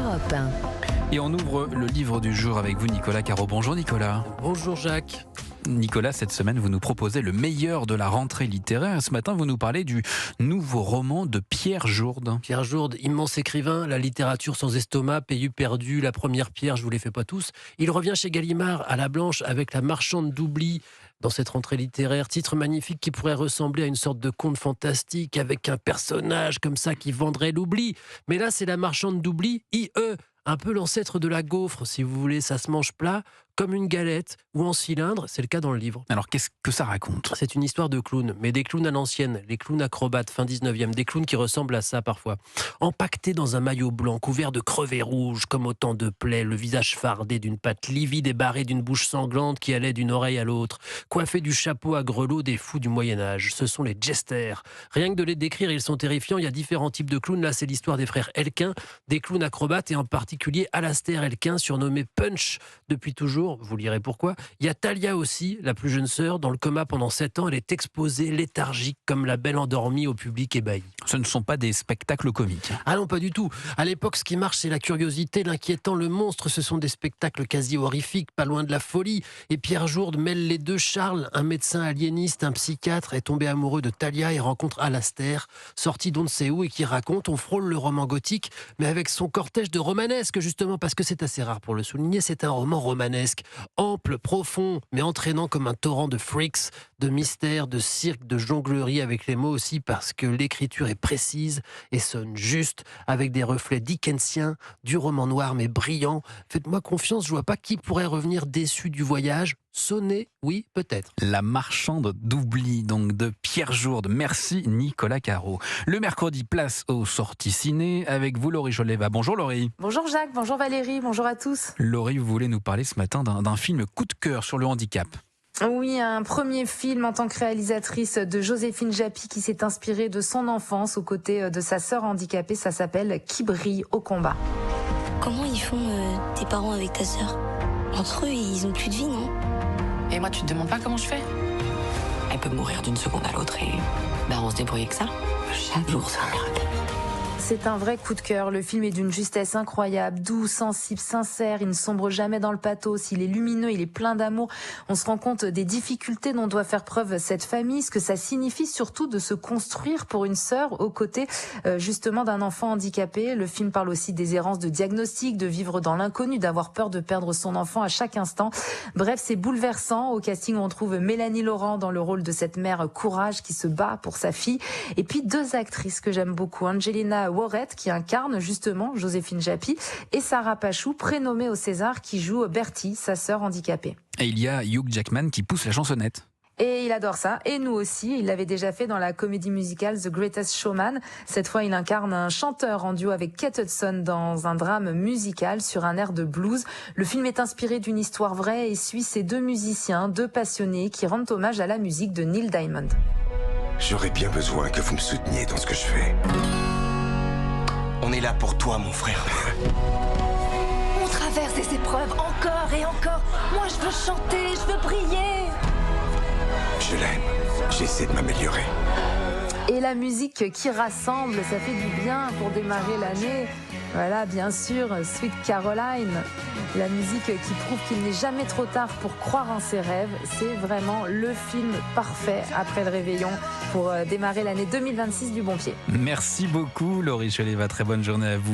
Europe 1. Et on ouvre le livre du jour avec vous, Nicolas Caro. Bonjour Nicolas. Bonjour Jacques. Nicolas, cette semaine, vous nous proposez le meilleur de la rentrée littéraire. Et ce matin, vous nous parlez du nouveau roman de Pierre Jourde. Pierre Jourde, immense écrivain, la littérature sans estomac, Pays perdu, La première pierre, je vous les fais pas tous. Il revient chez Gallimard à la Blanche avec La marchande d'oubli dans cette rentrée littéraire. Titre magnifique qui pourrait ressembler à une sorte de conte fantastique avec un personnage comme ça qui vendrait l'oubli. Mais là, c'est La marchande d'oubli, IE. Un peu l'ancêtre de la gaufre, si vous voulez, ça se mange plat, comme une galette ou en cylindre, c'est le cas dans le livre. Alors, qu'est-ce que ça raconte ? C'est une histoire de clowns, mais des clowns à l'ancienne, les clowns acrobates, fin 19e, des clowns qui ressemblent à ça parfois. Empaquetés dans un maillot blanc, couvert de crevés rouges, comme autant de plaies, le visage fardé d'une patte livide et barré d'une bouche sanglante qui allait d'une oreille à l'autre, coiffés du chapeau à grelots des fous du Moyen-Âge. Ce sont les jesters. Rien que de les décrire, ils sont terrifiants. Il y a différents types de clowns. Là, c'est l'histoire des frères Elkin, des clowns acrobates et en particulier Alastair Elkin, surnommé Punch depuis toujours. Vous lirez pourquoi. Il y a Talia aussi, la plus jeune sœur, dans le coma pendant 7 ans. Elle est exposée, léthargique, comme la belle endormie au public ébahi. Ce ne sont pas des spectacles comiques. Ah non, pas du tout. À l'époque, ce qui marche, c'est la curiosité, l'inquiétant, le monstre. Ce sont des spectacles quasi horrifiques, pas loin de la folie. Et Pierre Jourde mêle les deux. Charles, un médecin aliéniste, un psychiatre, est tombé amoureux de Talia et rencontre Alastair, sorti d'on ne sait où et qui raconte, on frôle le roman gothique, mais avec son cortège de romanesque, justement, parce que c'est assez rare pour le souligner, c'est un roman romanesque, ample, profond, mais entraînant comme un torrent de freaks, de mystères, de cirque, de jonglerie avec les mots aussi, parce que l'écriture est précise et sonne juste, avec des reflets dickensiens, du roman noir mais brillant. Faites-moi confiance, je vois pas qui pourrait revenir déçu du voyage. Sonner, oui, peut-être. La marchande d'oubli, donc de Pierre Jourde. Merci Nicolas Caro. Le mercredi, place aux sorties ciné avec vous, Laurie Joleva. Bonjour Laurie. Bonjour Jacques, bonjour Valérie, bonjour à tous. Laurie, vous voulez nous parler ce matin d'un film coup de cœur sur le handicap. Oui, un premier film en tant que réalisatrice de Joséphine Japy qui s'est inspirée de son enfance aux côtés de sa sœur handicapée. Ça s'appelle Qui brille au combat. Comment ils font tes parents avec ta sœur? Entre eux, ils ont plus de vie, non? Et moi, tu te demandes pas comment je fais? Elle peut mourir d'une seconde à l'autre et on se débrouille avec ça. Chaque jour, c'est un miracle. C'est un vrai coup de cœur. Le film est d'une justesse incroyable, doux, sensible, sincère. Il ne sombre jamais dans le pathos. Il est lumineux, il est plein d'amour. On se rend compte des difficultés dont doit faire preuve cette famille, ce que ça signifie surtout de se construire pour une sœur aux côtés justement d'un enfant handicapé. Le film parle aussi des errances de diagnostic, de vivre dans l'inconnu, d'avoir peur de perdre son enfant à chaque instant. Bref, c'est bouleversant. Au casting, on trouve Mélanie Laurent dans le rôle de cette mère courage qui se bat pour sa fille. Et puis 2 actrices que j'aime beaucoup, Angelina Warrett qui incarne justement Joséphine Japy et Sarah Pachou, prénommée au César, qui joue Bertie, sa sœur handicapée. Et il y a Hugh Jackman qui pousse la chansonnette. Et il adore ça, et nous aussi. Il l'avait déjà fait dans la comédie musicale The Greatest Showman. Cette fois, il incarne un chanteur en duo avec Kate Hudson dans un drame musical sur un air de blues. Le film est inspiré d'une histoire vraie et suit ces 2 musiciens, 2 passionnés qui rendent hommage à la musique de Neil Diamond. J'aurais bien besoin que vous me souteniez dans ce que je fais. On est là pour toi, mon frère. On traverse des épreuves encore et encore. Moi, je veux chanter, je veux briller. Je l'aime. J'essaie de m'améliorer. Et la musique qui rassemble, ça fait du bien pour démarrer l'année. Voilà, bien sûr, Sweet Caroline, la musique qui prouve qu'il n'est jamais trop tard pour croire en ses rêves. C'est vraiment le film parfait après le réveillon pour démarrer l'année 2026 du bon pied. Merci beaucoup Laurie Joleva, très bonne journée à vous.